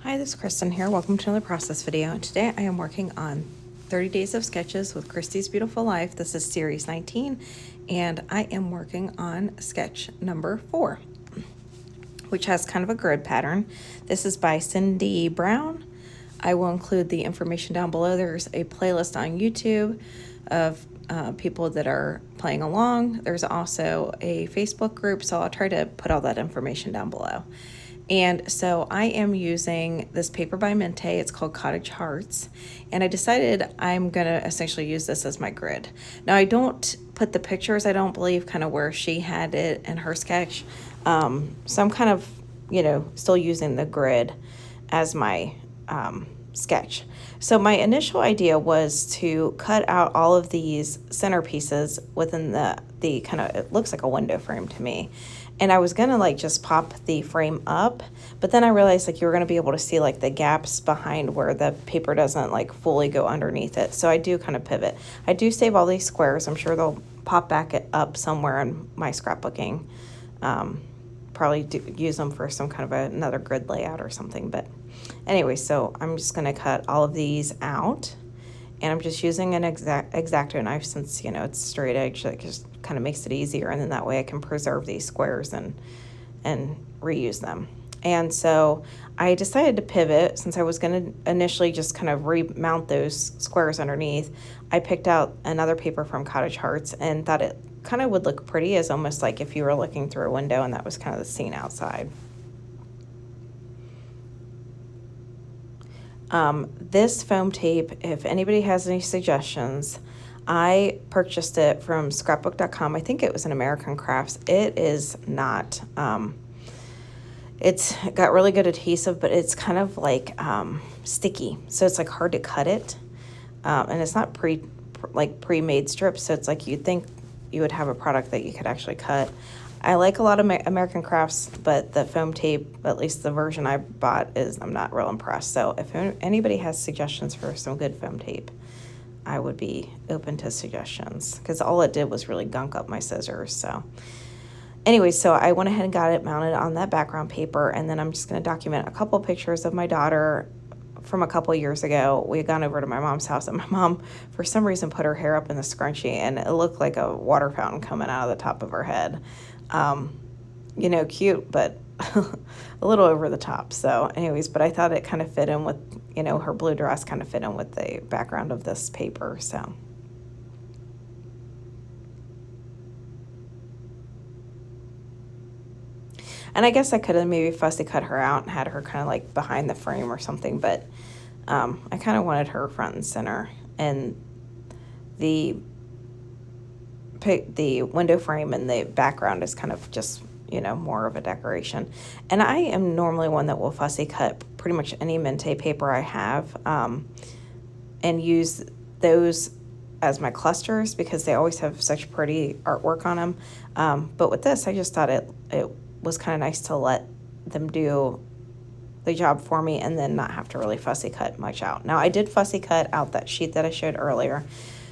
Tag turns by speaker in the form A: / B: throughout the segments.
A: Hi, this is Kristen here. Welcome to another process video. And today I am working on 30 Days of Sketches with Christy's Beautiful Life. This is series 19, and I am working on sketch number 4, which has kind of a grid pattern. This is by Cindy Brown. I will include the information down below. There's a playlist on YouTube of people that are playing along. There's also a Facebook group, so I'll try to put all that information down below. And so I am using this paper by Mintay. It's called Cottage Hearts. And I decided I'm going to essentially use this as my grid. Now, I don't put the pictures, I don't believe, kind of where she had it in her sketch. So I'm kind of, still using the grid as my sketch. So my initial idea was to cut out all of these centerpieces within the kind of, it looks like a window frame to me. And I was gonna just pop the frame up, but then I realized you were gonna be able to see the gaps behind where the paper doesn't fully go underneath it. So I do kind of pivot. I do save all these squares. I'm sure they'll pop back up somewhere in my scrapbooking. Probably use them for some kind of another grid layout or something. But anyway, so I'm just gonna cut all of these out. And I'm just using an X-Acto knife since, it's straight edge. That just kind of makes it easier. And then that way I can preserve these squares and reuse them. And so I decided to pivot since I was going to initially just kind of remount those squares underneath. I picked out another paper from Cottage Hearts and thought it kind of would look pretty as almost like if you were looking through a window and that was kind of the scene outside. This foam tape, if anybody has any suggestions, I purchased it from scrapbook.com. I think it was an American Crafts. It is not, it's got really good adhesive, but it's kind of sticky. So it's hard to cut it. And it's not pre-made strips. So it's you'd think you would have a product that you could actually cut. I like a lot of American Crafts, but the foam tape, at least the version I bought, I'm not real impressed. So if anybody has suggestions for some good foam tape, I would be open to suggestions because all it did was really gunk up my scissors. So anyway, so I went ahead and got it mounted on that background paper, and then I'm just going to document a couple pictures of my daughter from a couple years ago. We had gone over to my mom's house, and my mom, for some reason, put her hair up in the scrunchie, and it looked like a water fountain coming out of the top of her head. Cute, but a little over the top. So anyways, but I thought it kind of fit in with, her blue dress kind of fit in with the background of this paper. So and I guess I could have maybe fussy cut her out and had her kind of behind the frame or something, but I kind of wanted her front and center, and the window frame and the background is kind of just, more of a decoration. And I am normally one that will fussy cut pretty much any Mintay paper I have and use those as my clusters because they always have such pretty artwork on them. But with this, I just thought it was kind of nice to let them do the job for me and then not have to really fussy cut much out. Now, I did fussy cut out that sheet that I showed earlier.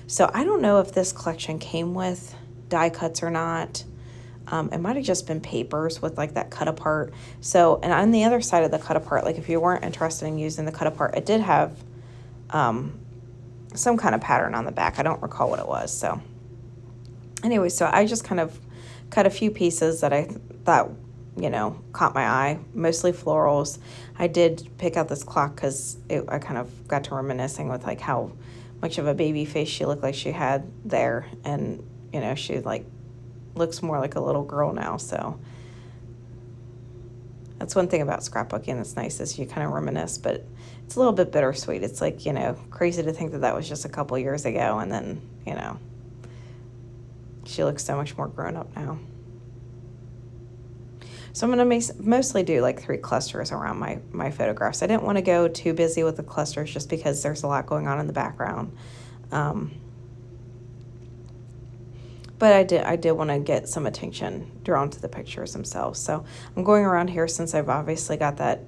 A: So I don't know if this collection came with die cuts or not. It might have just been papers with that cut apart. So, and on the other side of the cut apart, if you weren't interested in using the cut apart, it did have some kind of pattern on the back. I don't recall what it was. So anyway, so I just kind of cut a few pieces that I thought, caught my eye, mostly florals. I did pick out this clock because I kind of got to reminiscing with how much of a baby face she looked like she had there, and she looks more like a little girl now. So that's one thing about scrapbooking that's nice is you kind of reminisce, but it's a little bit bittersweet. It's crazy to think that was just a couple years ago, and then she looks so much more grown up now. So I'm going to mostly do 3 clusters around my photographs. I didn't want to go too busy with the clusters just because there's a lot going on in the background. But I did want to get some attention drawn to the pictures themselves. So I'm going around here since I've obviously got that,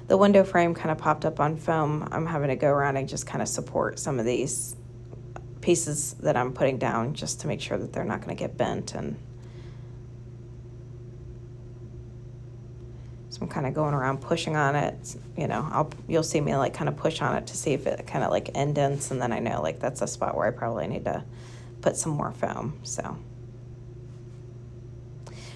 A: the window frame kind of popped up on foam. I'm having to go around and just kind of support some of these pieces that I'm putting down just to make sure that they're not going to get bent. And So I'm kind of going around pushing on it. You know, you'll see me like kind of push on it to see if it kind of like indents, and then I know like that's a spot where I probably need to put some more foam. So,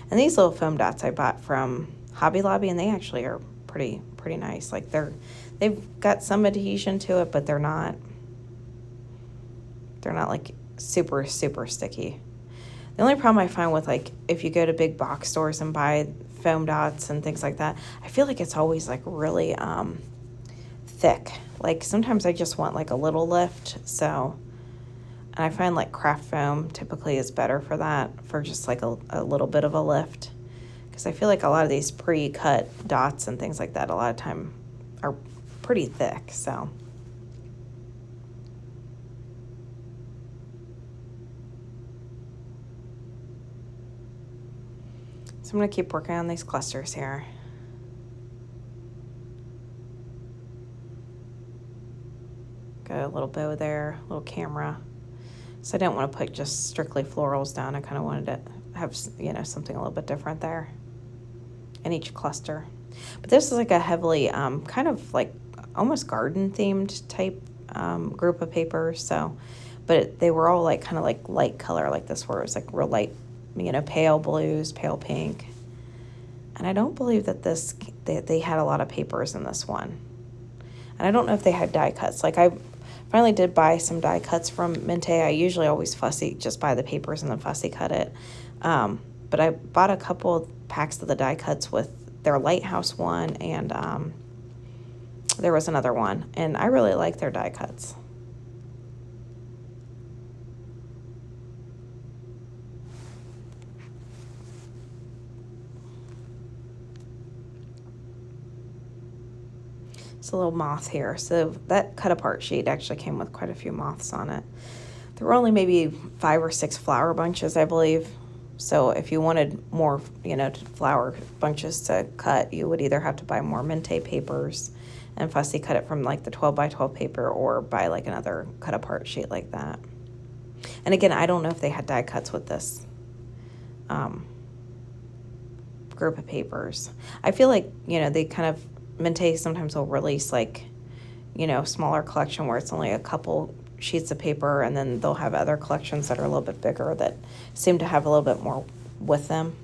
A: and these little foam dots I bought from Hobby Lobby, and they actually are pretty nice. Like they've got some adhesion to it, but they're not like super sticky. The only problem I find with like if you go to big box stores and buy foam dots and things like that, I feel like it's always like really thick. Like sometimes I just want like a little lift. So, and I find like craft foam typically is better for that, for just like a little bit of a lift. Because I feel like a lot of these pre-cut dots and things like that a lot of time are pretty thick. So I'm going to keep working on these clusters here. Got a little bow there, a little camera. So I didn't want to put just strictly florals down. I kind of wanted to have, you know, something a little bit different there in each cluster. But this is like a heavily kind of like almost garden themed type group of papers. So, but they were all like kind of like light color like this, where it was like real light, you know, pale blues, pale pink. And I don't believe that they had a lot of papers in this one. And I don't know if they had die cuts. Like I finally did buy some die cuts from Mintay. I usually always just buy the papers and then fussy cut it. But I bought a couple of packs of the die cuts with their Lighthouse one, and there was another one. And I really like their die cuts. It's a little moth here. So that cut apart sheet actually came with quite a few moths on it. There were only maybe 5 or 6 flower bunches, I believe. So if you wanted more, you know, flower bunches to cut, you would either have to buy more Mintay papers and fussy cut it from like the 12 by 12 paper, or buy like another cut apart sheet like that. And again, I don't know if they had die cuts with this group of papers. I feel like, you know, they kind of, Mintay sometimes will release like, you know, smaller collection where it's only a couple sheets of paper, and then they'll have other collections that are a little bit bigger that seem to have a little bit more with them.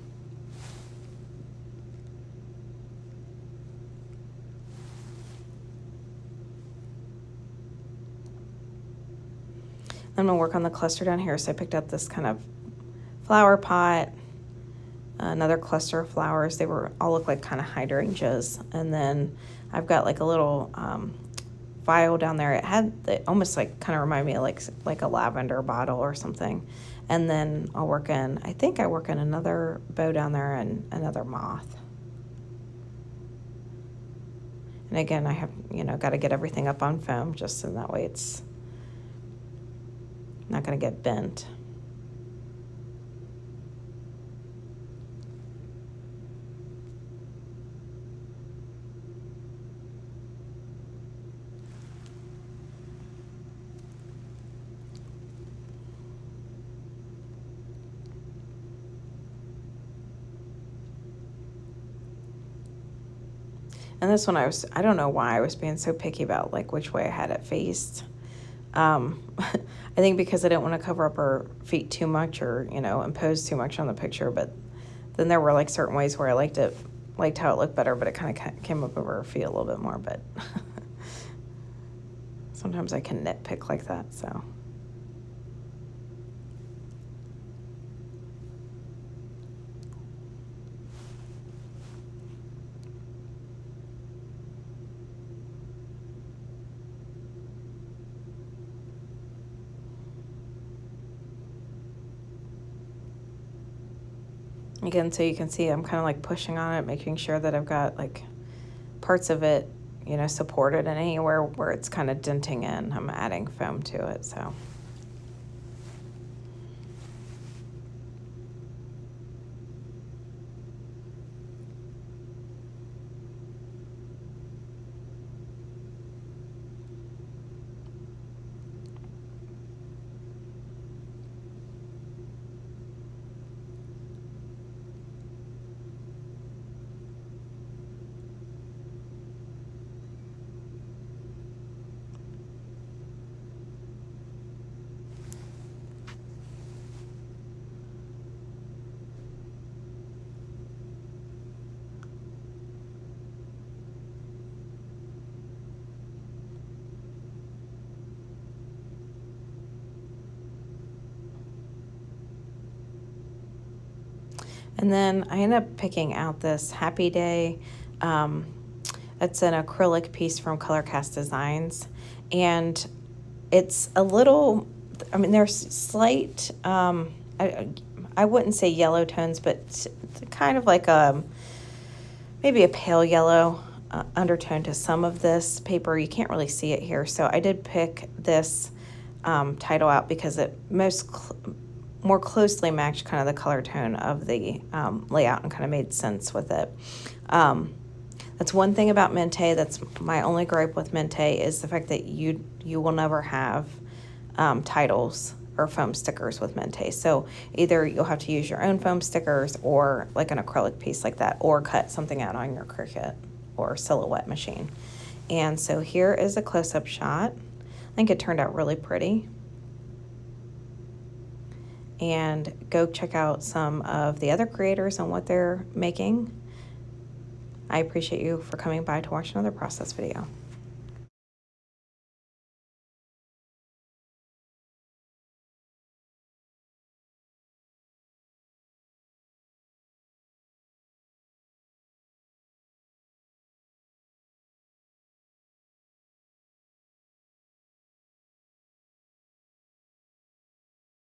A: I'm gonna work on the cluster down here. So I picked up this kind of flower pot, another cluster of flowers. They all look like kind of hydrangeas. And then I've got like a little vial down there. It almost like kind of remind me of like a lavender bottle or something. And then I think I work in another bow down there and another moth. And again, I have, you know, got to get everything up on foam just so that way it's not going to get bent. And this one I don't know why I was being so picky about like which way I had it faced. I think because I didn't want to cover up her feet too much, or, you know, impose too much on the picture. But then there were like certain ways where I liked how it looked better, but it kind of came up over her feet a little bit more. But sometimes I can nitpick like that, so. Again, so you can see I'm kind of like pushing on it, making sure that I've got like parts of it, you know, supported, and anywhere where it's kind of denting in, I'm adding foam to it, so. And then I ended up picking out this Happy Day. It's an acrylic piece from Color Cast Designs. And it's a little, I mean, there's slight, I wouldn't say yellow tones, but kind of like maybe a pale yellow undertone to some of this paper. You can't really see it here. So I did pick this title out because it more closely matched kind of the color tone of the layout and kind of made sense with it. That's one thing about Mintay. That's my only gripe with Mintay is the fact that you will never have titles or foam stickers with Mintay. So either you'll have to use your own foam stickers or like an acrylic piece like that, or cut something out on your Cricut or Silhouette machine. And so here is a close-up shot. I think it turned out really pretty. And go check out some of the other creators and what they're making. I appreciate you for coming by to watch another process video.